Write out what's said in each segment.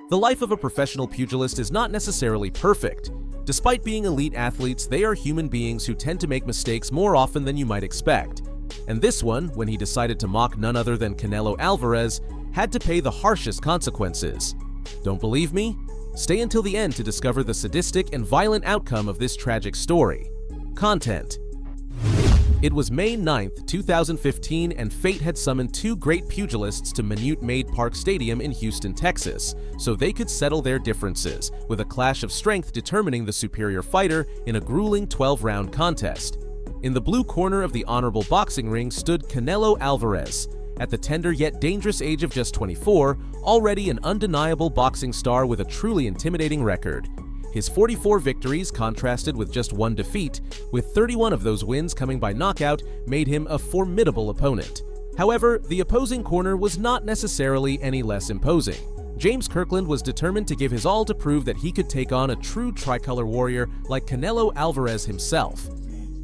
The life of a professional pugilist is not necessarily perfect. Despite being elite athletes, they are human beings who tend to make mistakes more often than you might expect. And this one, when he decided to mock none other than Canelo Alvarez, had to pay the harshest consequences. Don't believe me? Stay until the end to discover the sadistic and violent outcome of this tragic story. Content. It was May 9th, 2015, and fate had summoned two great pugilists to Minute Maid Park Stadium in Houston, Texas, so they could settle their differences, with a clash of strength determining the superior fighter in a grueling 12-round contest. In the blue corner of the honorable boxing ring stood Canelo Alvarez, at the tender yet dangerous age of just 24, already an undeniable boxing star with a truly intimidating record. His 44 victories contrasted with just one defeat, with 31 of those wins coming by knockout, made him a formidable opponent. However, the opposing corner was not necessarily any less imposing. James Kirkland was determined to give his all to prove that he could take on a true tricolor warrior like Canelo Alvarez himself.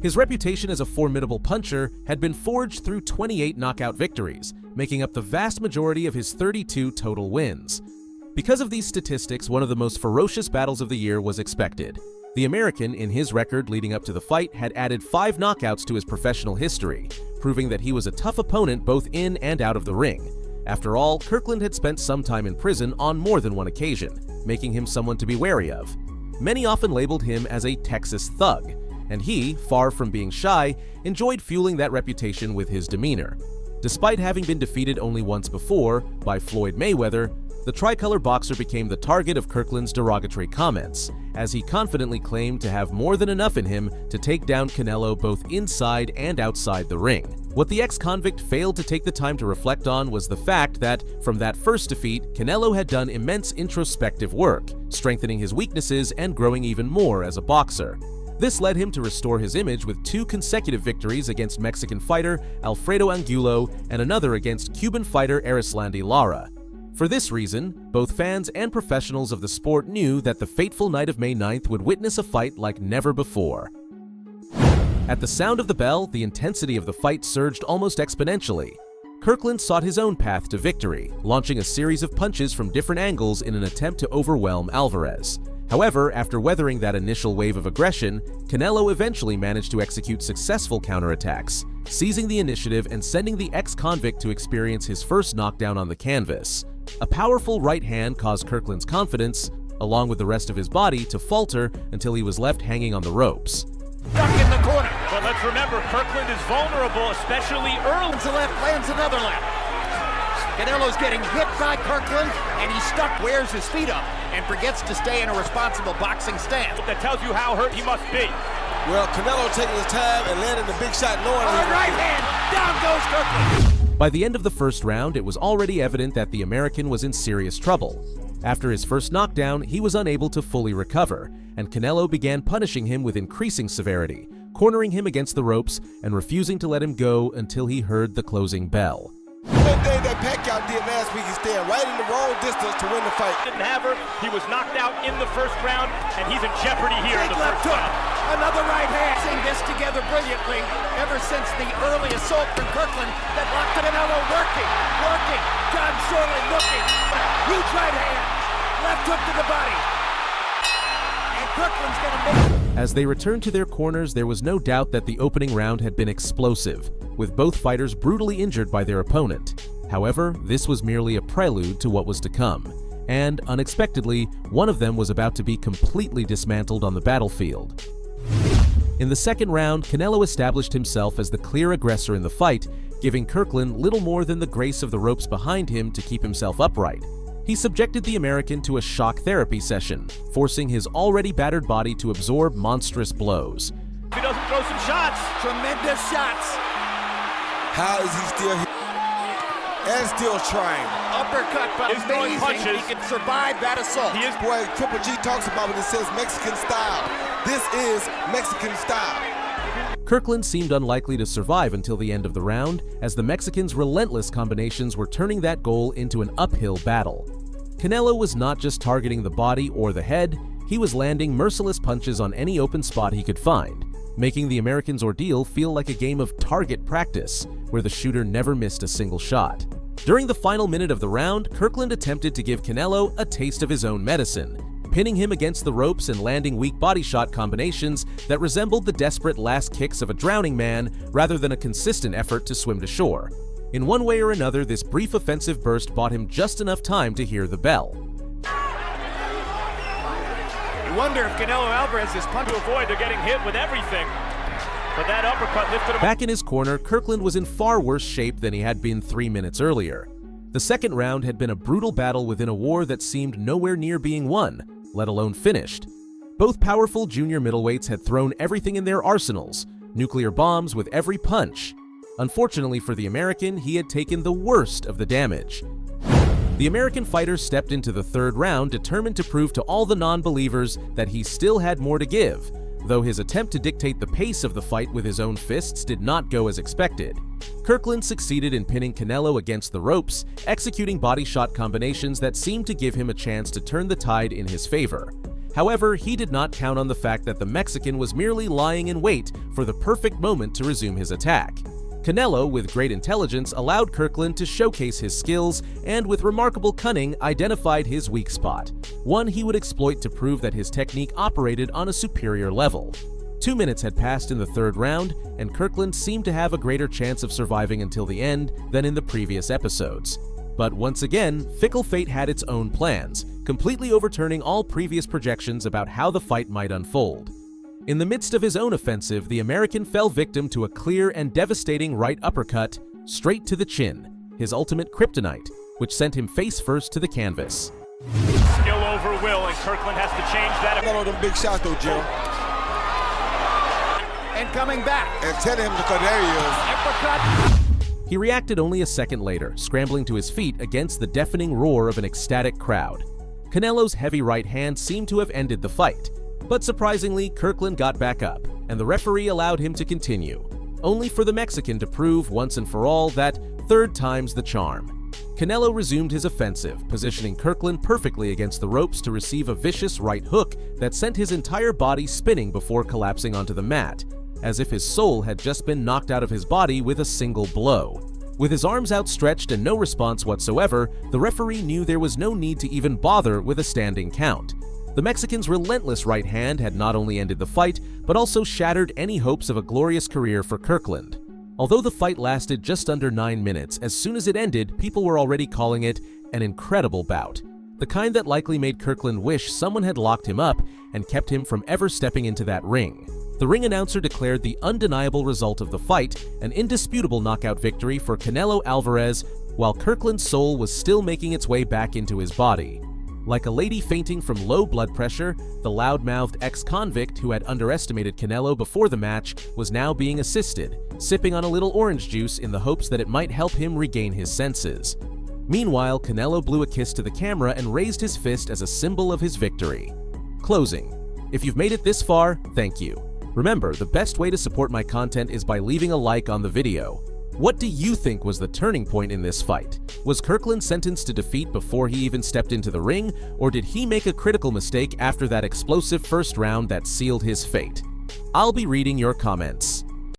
His reputation as a formidable puncher had been forged through 28 knockout victories, making up the vast majority of his 32 total wins. Because of these statistics, one of the most ferocious battles of the year was expected. The American, in his record leading up to the fight, had added 5 knockouts to his professional history, proving that he was a tough opponent both in and out of the ring. After all, Kirkland had spent some time in prison on more than one occasion, making him someone to be wary of. Many often labeled him as a Texas thug, and he, far from being shy, enjoyed fueling that reputation with his demeanor. Despite having been defeated only once before, by Floyd Mayweather, the tricolor boxer became the target of Kirkland's derogatory comments, as he confidently claimed to have more than enough in him to take down Canelo both inside and outside the ring. What the ex-convict failed to take the time to reflect on was the fact that, from that first defeat, Canelo had done immense introspective work, strengthening his weaknesses and growing even more as a boxer. This led him to restore his image with 2 consecutive victories against Mexican fighter Alfredo Angulo and another against Cuban fighter Erislandy Lara. For this reason, both fans and professionals of the sport knew that the fateful night of May 9th would witness a fight like never before. At the sound of the bell, the intensity of the fight surged almost exponentially. Kirkland sought his own path to victory, launching a series of punches from different angles in an attempt to overwhelm Alvarez. However, after weathering that initial wave of aggression, Canelo eventually managed to execute successful counterattacks, seizing the initiative and sending the ex-convict to experience his first knockdown on the canvas. A powerful right hand caused Kirkland's confidence, along with the rest of his body, to falter until he was left hanging on the ropes. Stuck in the corner. But let's remember, Kirkland is vulnerable, especially early. To left, lands another left. Canelo's getting hit by Kirkland, and he's stuck, wears his feet up, and forgets to stay in a responsible boxing stance. That tells you how hurt he must be. Well, Canelo taking his time and landing the big shot, knowing right hand, down goes Kirkland. By the end of the first round, it was already evident that the American was in serious trouble. After his first knockdown, he was unable to fully recover, and Canelo began punishing him with increasing severity, cornering him against the ropes and refusing to let him go until he heard the closing bell. One thing that Pacquiao did last week is stand right in the wrong distance to win the fight. Didn't have her. He was knocked out in the first round, and he's in jeopardy here in the first round. Another right hand. Seeing this together brilliantly ever since the early assault from Kirkland that locked Canelo working. John Sorley looking. Huge right hand. Left hook to the body. And Kirkland's going to make it. As they returned to their corners, there was no doubt that the opening round had been explosive, with both fighters brutally injured by their opponent. However, this was merely a prelude to what was to come, and, unexpectedly, one of them was about to be completely dismantled on the battlefield. In the second round, Canelo established himself as the clear aggressor in the fight, giving Kirkland little more than the grace of the ropes behind him to keep himself upright. He subjected the American to a shock therapy session, forcing his already battered body to absorb monstrous blows. He doesn't throw some shots. Tremendous shots. How is he still here? And still trying. Uppercut, but amazing. Punches. He can survive that assault. He is. Boy, Triple G talks about when it says Mexican style. This is Mexican style. Kirkland seemed unlikely to survive until the end of the round, as the Mexicans' relentless combinations were turning that goal into an uphill battle. Canelo was not just targeting the body or the head, he was landing merciless punches on any open spot he could find, making the American's ordeal feel like a game of target practice, where the shooter never missed a single shot. During the final minute of the round, Kirkland attempted to give Canelo a taste of his own medicine, pinning him against the ropes and landing weak body shot combinations that resembled the desperate last kicks of a drowning man rather than a consistent effort to swim to shore. In one way or another, this brief offensive burst bought him just enough time to hear the bell. You wonder if Canelo Alvarez is punching to avoid they're getting hit with everything. But that uppercut lifted him. Back in his corner, Kirkland was in far worse shape than he had been 3 minutes earlier. The second round had been a brutal battle within a war that seemed nowhere near being won, let alone finished. Both powerful junior middleweights had thrown everything in their arsenals, nuclear bombs with every punch. Unfortunately for the American, he had taken the worst of the damage. The American fighter stepped into the third round determined to prove to all the non-believers that he still had more to give, though his attempt to dictate the pace of the fight with his own fists did not go as expected. Kirkland succeeded in pinning Canelo against the ropes, executing body shot combinations that seemed to give him a chance to turn the tide in his favor. However, he did not count on the fact that the Mexican was merely lying in wait for the perfect moment to resume his attack. Canelo, with great intelligence, allowed Kirkland to showcase his skills and, with remarkable cunning, identified his weak spot, one he would exploit to prove that his technique operated on a superior level. 2 minutes had passed in the third round, and Kirkland seemed to have a greater chance of surviving until the end than in the previous episodes. But once again, fickle fate had its own plans, completely overturning all previous projections about how the fight might unfold. In the midst of his own offensive, the American fell victim to a clear and devastating right uppercut, straight to the chin, his ultimate kryptonite, which sent him face first to the canvas. Skill over will, and Kirkland has to change that. One of them big shots though, Jim. And coming back. And tell him because there he is. Uppercut. He reacted only a second later, scrambling to his feet against the deafening roar of an ecstatic crowd. Canelo's heavy right hand seemed to have ended the fight. But surprisingly, Kirkland got back up, and the referee allowed him to continue, only for the Mexican to prove once and for all that third time's the charm. Canelo resumed his offensive, positioning Kirkland perfectly against the ropes to receive a vicious right hook that sent his entire body spinning before collapsing onto the mat, as if his soul had just been knocked out of his body with a single blow. With his arms outstretched and no response whatsoever, the referee knew there was no need to even bother with a standing count. The Mexican's relentless right hand had not only ended the fight, but also shattered any hopes of a glorious career for Kirkland. Although the fight lasted just under 9 minutes, as soon as it ended, people were already calling it an incredible bout. The kind that likely made Kirkland wish someone had locked him up and kept him from ever stepping into that ring. The ring announcer declared the undeniable result of the fight, an indisputable knockout victory for Canelo Alvarez, while Kirkland's soul was still making its way back into his body. Like a lady fainting from low blood pressure, the loud-mouthed ex-convict who had underestimated Canelo before the match was now being assisted, sipping on a little orange juice in the hopes that it might help him regain his senses. Meanwhile, Canelo blew a kiss to the camera and raised his fist as a symbol of his victory. Closing. If you've made it this far, thank you. Remember, the best way to support my content is by leaving a like on the video. What do you think was the turning point in this fight? Was Kirkland sentenced to defeat before he even stepped into the ring, or did he make a critical mistake after that explosive first round that sealed his fate? I'll be reading your comments.